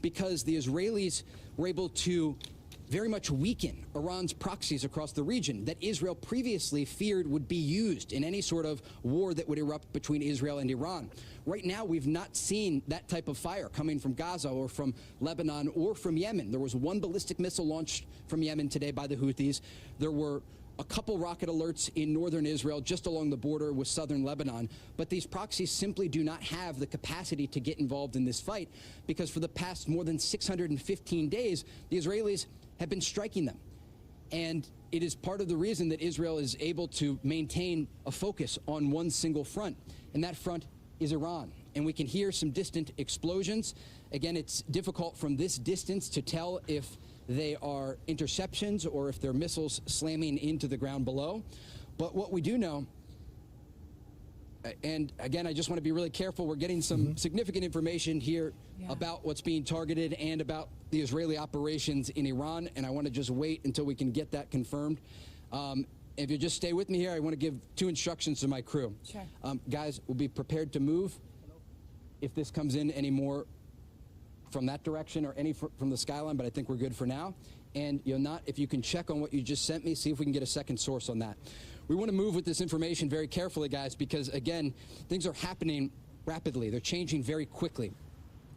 because the Israelis were able to very much weaken Iran's proxies across the region that Israel previously feared would be used in any sort of war that would erupt between Israel and Iran. Right now, we've not seen that type of fire coming from Gaza or from Lebanon or from Yemen. There was one ballistic missile launched from Yemen today by the Houthis. There were a couple rocket alerts in northern Israel, just along the border with southern Lebanon. But these proxies simply do not have the capacity to get involved in this fight because for the past more than 615 days, the Israelis have been striking them. And it is part of the reason that Israel is able to maintain a focus on one single front, and that front is Iran. And we can hear some distant explosions. Again, it's difficult from this distance to tell if they are interceptions or if they're missiles slamming into the ground below. But what we do know, and again, I just want to be really careful, we're getting some significant information here about what's being targeted and about the Israeli operations in Iran, and I want to just wait until we can get that confirmed. If you just stay with me here, I want to give two instructions to my crew. Sure. Guys, we'll be prepared to move if this comes in any more from that direction or any from the skyline, but I think we're good for now. And if you can check on what you just sent me, see if we can get a second source on that. We want to move with this information very carefully, guys, because again, things are happening rapidly. They're changing very quickly.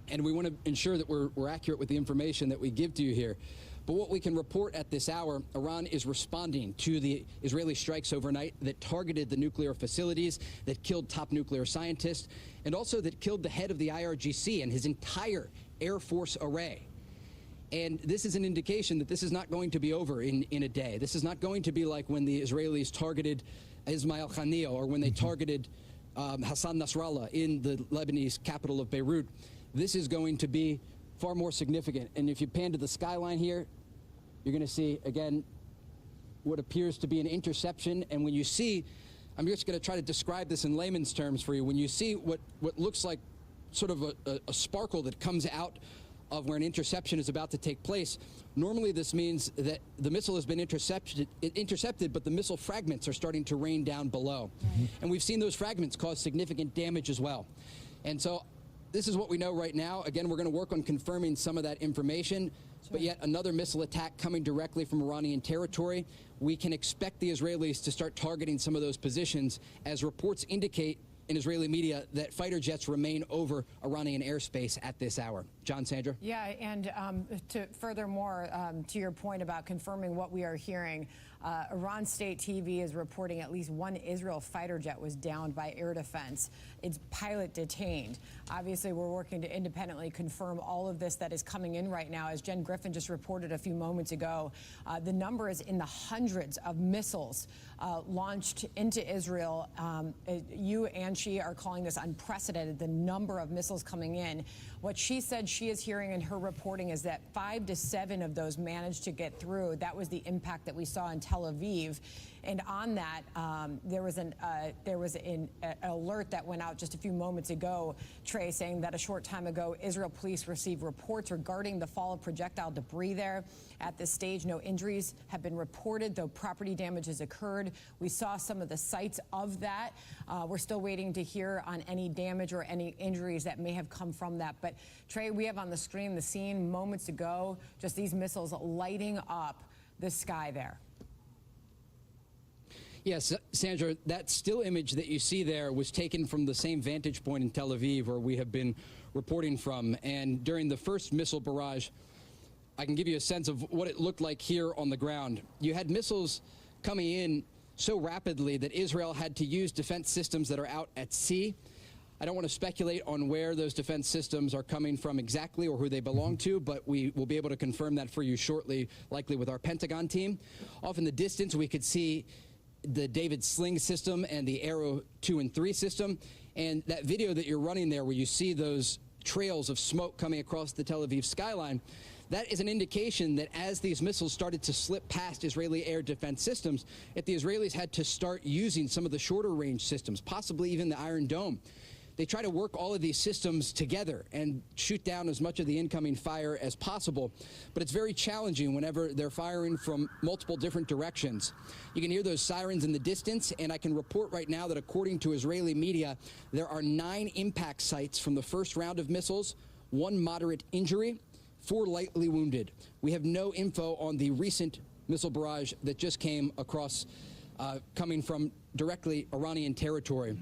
And we want to ensure that we're accurate with the information that we give to you here. But what we can report at this hour, Iran is responding to the Israeli strikes overnight that targeted the nuclear facilities, that killed top nuclear scientists, and also that killed the head of the IRGC and his entire Air Force array. And this is an indication that this is not going to be over in a day. This is not going to be like when the Israelis targeted Ismail Haniyeh or when they targeted Hassan Nasrallah in the Lebanese capital of Beirut. This is going to be far more significant. And if you pan to the skyline here, you're going to see, again, what appears to be an interception. And when you see, I'm just going to try to describe this in layman's terms for you. When you see what looks like sort of a sparkle that comes out of where an interception is about to take place, normally this means that the missile has been intercepted, but the missile fragments are starting to rain down below. And we've seen those fragments cause significant damage as well. And so this is what we know right now. Again, we're going to work on confirming some of that information, but yet another missile attack coming directly from Iranian territory. We can expect the Israelis to start targeting some of those positions as reports indicate in Israeli media that fighter jets remain over Iranian airspace at this hour. John, Sandra? Yeah, and furthermore, to your point about confirming what we are hearing, Iran State TV is reporting at least one Israel fighter jet was downed by air defense. Its pilot detained. Obviously, we're working to independently confirm all of this that is coming in right now. As Jen Griffin just reported a few moments ago, the number is in the hundreds of missiles launched into Israel. You and she are calling this unprecedented, the number of missiles coming in. What she said she is hearing in her reporting is that 5 to 7 of those managed to get through. That was the impact that we saw in Tel Aviv. And on that, there was an alert that went out just a few moments ago, Trey, saying that a short time ago, Israel police received reports regarding the fall of projectile debris there. At this stage, no injuries have been reported, though property damage has occurred. We saw some of the sites of that. We're still waiting to hear on any damage or any injuries that may have come from that. But Trey, we have on the screen the scene moments ago, just these missiles lighting up the sky there. Yes, Sandra, that still image that you see there was taken from the same vantage point in Tel Aviv where we have been reporting from. And during the first missile barrage, I can give you a sense of what it looked like here on the ground. You had missiles coming in so rapidly that Israel had to use defense systems that are out at sea. I don't want to speculate on where those defense systems are coming from exactly or who they belong to, but we will be able to confirm that for you shortly, likely with our Pentagon team. Off in the distance, we could see the David Sling system and the Arrow 2 and 3 system. And that video that you're running there where you see those trails of smoke coming across the Tel Aviv skyline, that is an indication that as these missiles started to slip past Israeli air defense systems, that the Israelis had to start using some of the shorter range systems, possibly even the Iron Dome. They try to work all of these systems together and shoot down as much of the incoming fire as possible. But it's very challenging whenever they're firing from multiple different directions. You can hear those sirens in the distance, and I can report right now that according to Israeli media, there are 9 impact sites from the first round of missiles, 1 moderate injury, 4 lightly wounded. We have no info on the recent missile barrage that just came across, coming from directly Iranian territory.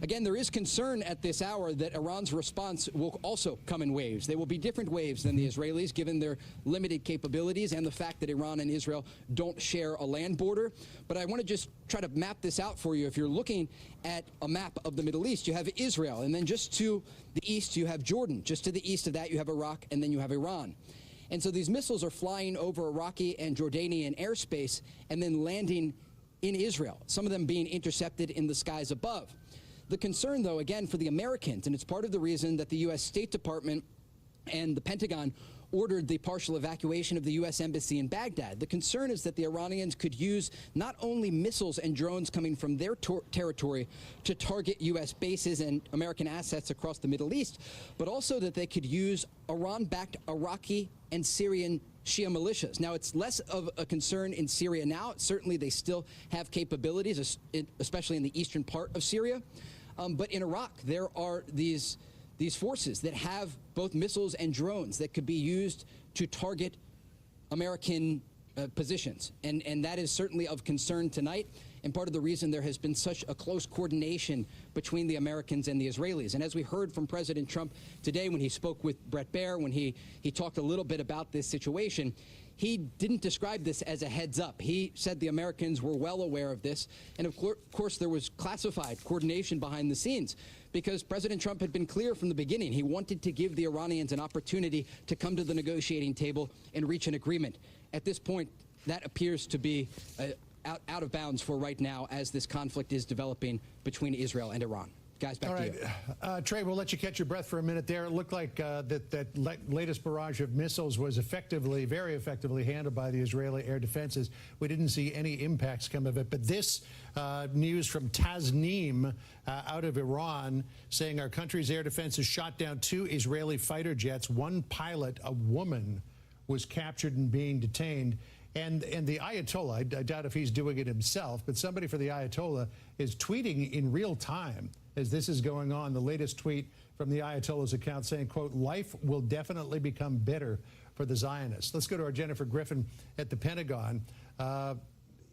Again, there is concern at this hour that Iran's response will also come in waves. They will be different waves than the Israelis, given their limited capabilities and the fact that Iran and Israel don't share a land border. But I want to just try to map this out for you. If you're looking at a map of the Middle East, you have Israel, and then just to the east, you have Jordan. Just to the east of that, you have Iraq, and then you have Iran. And so these missiles are flying over Iraqi and Jordanian airspace and then landing in Israel, some of them being intercepted in the skies above. The concern, though, again, for the Americans, and it's part of the reason that the U.S. State Department and the Pentagon ordered the partial evacuation of the U.S. Embassy in Baghdad. The concern is that the Iranians could use not only missiles and drones coming from their territory to target U.S. bases and American assets across the Middle East, but also that they could use Iran-backed Iraqi and Syrian Shia militias. Now, it's less of a concern in Syria now. Certainly, they still have capabilities, especially in the eastern part of Syria. But in Iraq, there are these forces that have both missiles and drones that could be used to target American positions. And that is certainly of concern tonight, and part of the reason there has been such a close coordination between the Americans and the Israelis. And as we heard from President Trump today when he spoke with Bret Baier, when he talked a little bit about this situation, he didn't describe this as a heads up. He said the Americans were well aware of this. And of course, there was classified coordination behind the scenes because President Trump had been clear from the beginning. He wanted to give the Iranians an opportunity to come to the negotiating table and reach an agreement. At this point, that appears to be out of bounds for right now as this conflict is developing between Israel and Iran. Guys, back to you. Trey, we'll let you catch your breath for a minute there. It looked like that latest barrage of missiles was very effectively handled by the Israeli air defenses. We didn't see any impacts come of it. But this news from Tasnim out of Iran saying our country's air defenses shot down 2 Israeli fighter jets. 1 pilot, a woman, was captured and being detained. And the Ayatollah, I doubt if he's doing it himself, but somebody for the Ayatollah is tweeting in real time as this is going on. The latest tweet from the Ayatollah's account saying, quote, life will definitely become bitter for the Zionists. Let's go to our Jennifer Griffin at the Pentagon.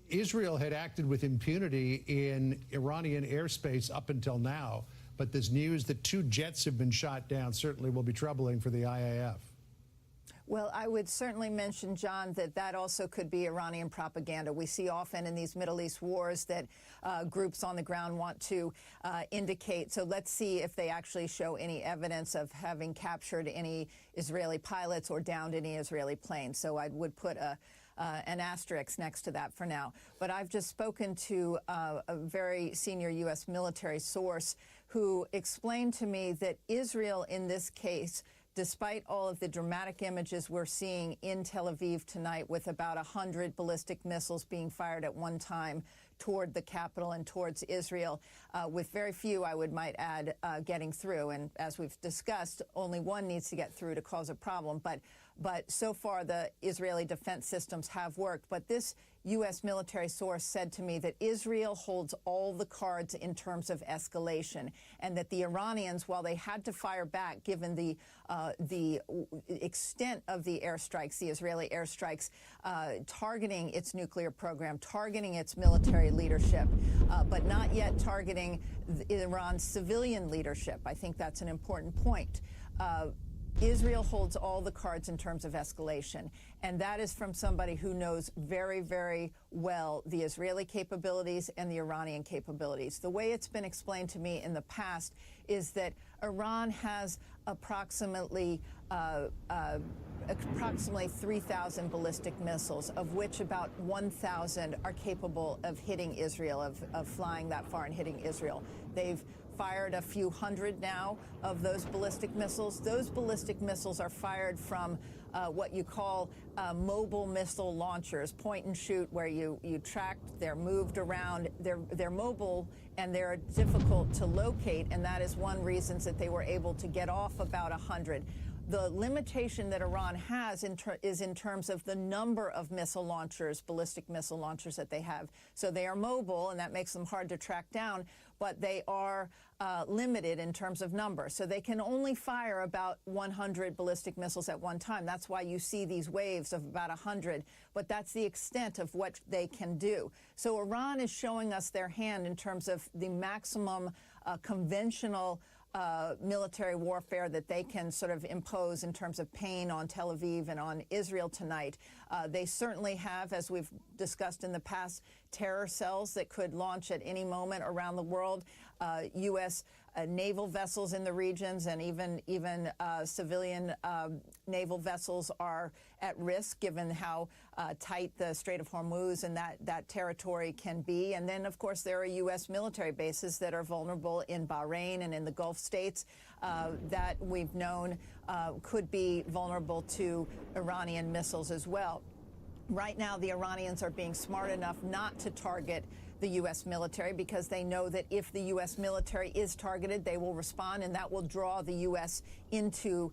Israel had acted with impunity in Iranian airspace up until now, but this news that 2 jets have been shot down certainly will be troubling for the IAF. Well, I would certainly mention, John, that also could be Iranian propaganda. We see often in these Middle East wars that groups on the ground want to indicate. So let's see if they actually show any evidence of having captured any Israeli pilots or downed any Israeli planes. So I would put an asterisk next to that for now. But I've just spoken to a very senior U.S. military source who explained to me that Israel in this case, despite all of the dramatic images we're seeing in Tel Aviv tonight with about 100 ballistic missiles being fired at one time toward the capital and towards Israel, with very few, I might add, getting through. And as we've discussed, only one needs to get through to cause a problem. But so far, the Israeli defense systems have worked. But this U.S. military source said to me that Israel holds all the cards in terms of escalation, and that the Iranians, while they had to fire back, given the extent of the airstrikes, the Israeli airstrikes, targeting its nuclear program, targeting its military leadership, but not yet targeting Iran's civilian leadership. I think that's an important point. Israel holds all the cards in terms of escalation, and that is from somebody who knows very, very well the Israeli capabilities and the Iranian capabilities. The way it's been explained to me in the past is that Iran has approximately 3,000 ballistic missiles, of which about 1,000 are capable of hitting Israel, of flying that far and hitting Israel. They've fired a few hundred now of those ballistic missiles. Those ballistic missiles are fired from what you call mobile missile launchers, point and shoot, where you track, they're moved around, they're mobile, and they're difficult to locate, and that is one reason that they were able to get off about 100. The limitation that Iran has is in terms of the number of missile launchers, ballistic missile launchers that they have. So they are mobile, and that makes them hard to track down, but they are limited in terms of number. So they can only fire about 100 ballistic missiles at one time. That's why you see these waves of about 100, but that's the extent of what they can do. So Iran is showing us their hand in terms of the maximum conventional military warfare that they can sort of impose in terms of pain on Tel Aviv and on Israel tonight. They certainly have, as we've discussed in the past, terror cells that could launch at any moment around the world. U.S. Naval vessels in the regions and even civilian naval vessels are at risk given how tight the Strait of Hormuz and that territory can be. And then, of course, there are U.S. military bases that are vulnerable in Bahrain and in the Gulf states that we've known could be vulnerable to Iranian missiles as well. Right now, the Iranians are being smart enough not to target the U.S. military because they know that if the U.S. military is targeted, they will respond, and that will draw the U.S. into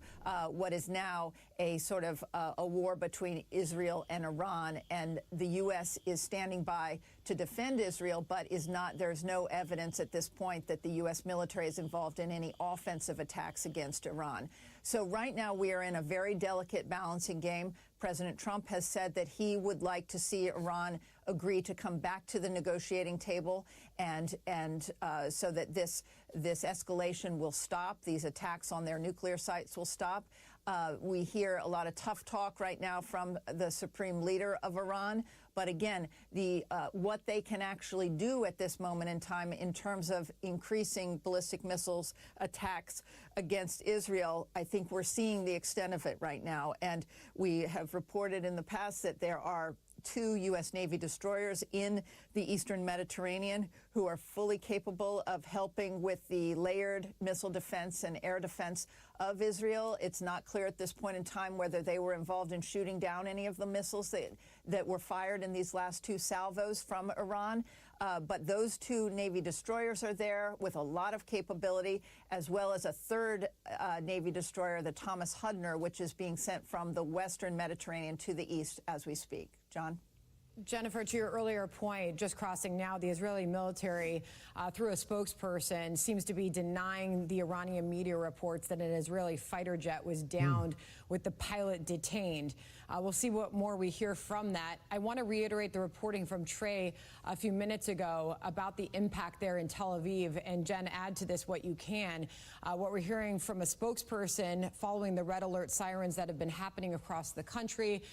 what is now a sort of a war between Israel and Iran. And the U.S. is standing by to defend Israel, but there's no evidence at this point that the U.S. military is involved in any offensive attacks against Iran. So right now we are in a very delicate balancing game. President Trump has said that he would like to see Iran agree to come back to the negotiating table and so that this escalation will stop. These attacks on their nuclear sites will stop. We hear a lot of tough talk right now from the supreme leader of Iran. But again, what they can actually do at this moment in time in terms of increasing ballistic missiles attacks against Israel, I think we're seeing the extent of it right now. And we have reported in the past that there are 2 U.S. Navy destroyers in the Eastern Mediterranean who are fully capable of helping with the layered missile defense and air defense of Israel. It's not clear at this point in time whether they were involved in shooting down any of the missiles that were fired in these last 2 salvos from Iran. But those 2 Navy destroyers are there with a lot of capability, as well as a 3rd Navy destroyer, the Thomas Hudner, which is being sent from the Western Mediterranean to the east as we speak. John? Jennifer, to your earlier point, just crossing now, the Israeli military, through a spokesperson, seems to be denying the Iranian media reports that an Israeli fighter jet was downed with the pilot detained. We'll see what more we hear from that. I want to reiterate the reporting from Trey a few minutes ago about the impact there in Tel Aviv. And Jen, add to this what you can. What we're hearing from a spokesperson following the red alert sirens that have been happening across the country.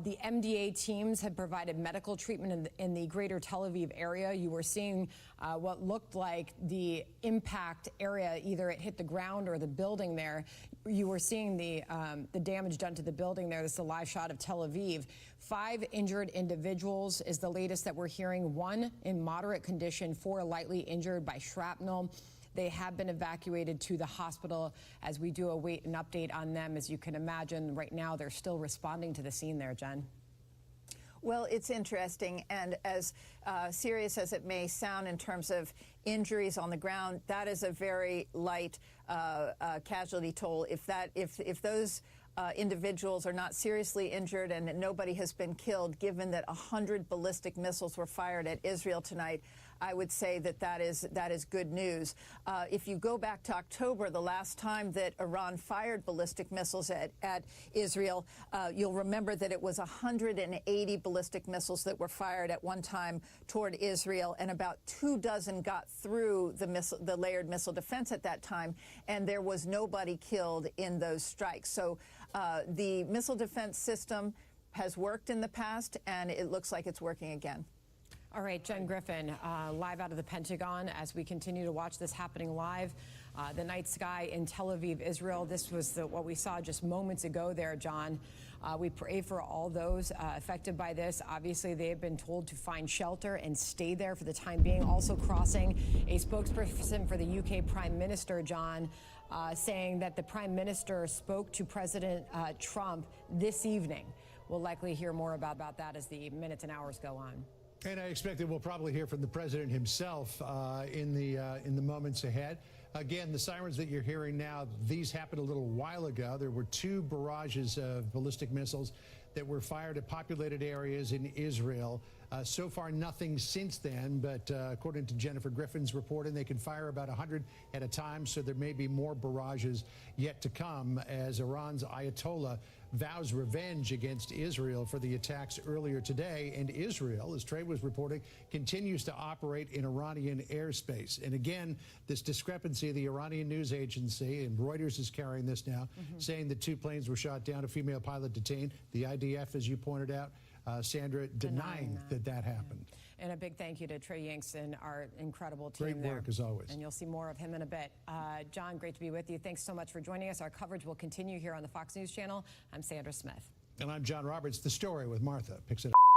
The MDA teams had provided medical treatment in the greater Tel Aviv area. You were seeing what looked like the impact area, either it hit the ground or the building there. You were seeing the damage done to the building there. This is a live shot of Tel Aviv. 5 injured individuals is the latest that we're hearing. 1 in moderate condition, 4 lightly injured by shrapnel. They have been evacuated to the hospital as we do await an update on them. As you can imagine, right now they're still responding to the scene there, Jen. Well, it's interesting, and as serious as it may sound in terms of injuries on the ground, that is a very light casualty toll. If those individuals are not seriously injured and nobody has been killed, given that 100 ballistic missiles were fired at Israel tonight, I would say that is good news. If you go back to October, the last time that Iran fired ballistic missiles at Israel, you'll remember that it was 180 ballistic missiles that were fired at one time toward Israel, and about 24 got through the layered missile defense at that time, and there was nobody killed in those strikes. So the missile defense system has worked in the past, and it looks like it's working again. All right, Jen Griffin, live out of the Pentagon as we continue to watch this happening live. The night sky in Tel Aviv, Israel. This was what we saw just moments ago there, John. We pray for all those affected by this. Obviously, they have been told to find shelter and stay there for the time being. Also crossing, a spokesperson for the UK Prime Minister, John, saying that the Prime Minister spoke to President Trump this evening. We'll likely hear more about that as the minutes and hours go on. And I expect that we'll probably hear from the president himself in the moments ahead. Again, the sirens that you're hearing now, these happened a little while ago. There were 2 barrages of ballistic missiles that were fired at populated areas in Israel. So far, nothing since then, but according to Jennifer Griffin's reporting, they can fire about 100 at a time, so there may be more barrages yet to come as Iran's Ayatollah vows revenge against Israel for the attacks earlier today. And Israel, as Trey was reporting, continues to operate in Iranian airspace. And again, this discrepancy, the Iranian news agency, and Reuters is carrying this now, saying that 2 planes were shot down, a female pilot detained. The IDF, as you pointed out, Sandra, denying that happened. And a big thank you to Trey Yanks and our incredible team Great there. work, as always. And you'll see more of him in a bit. John, great to be with you. Thanks so much for joining us. Our coverage will continue here on the Fox News Channel. I'm Sandra Smith. And I'm John Roberts. The Story with Martha picks it up.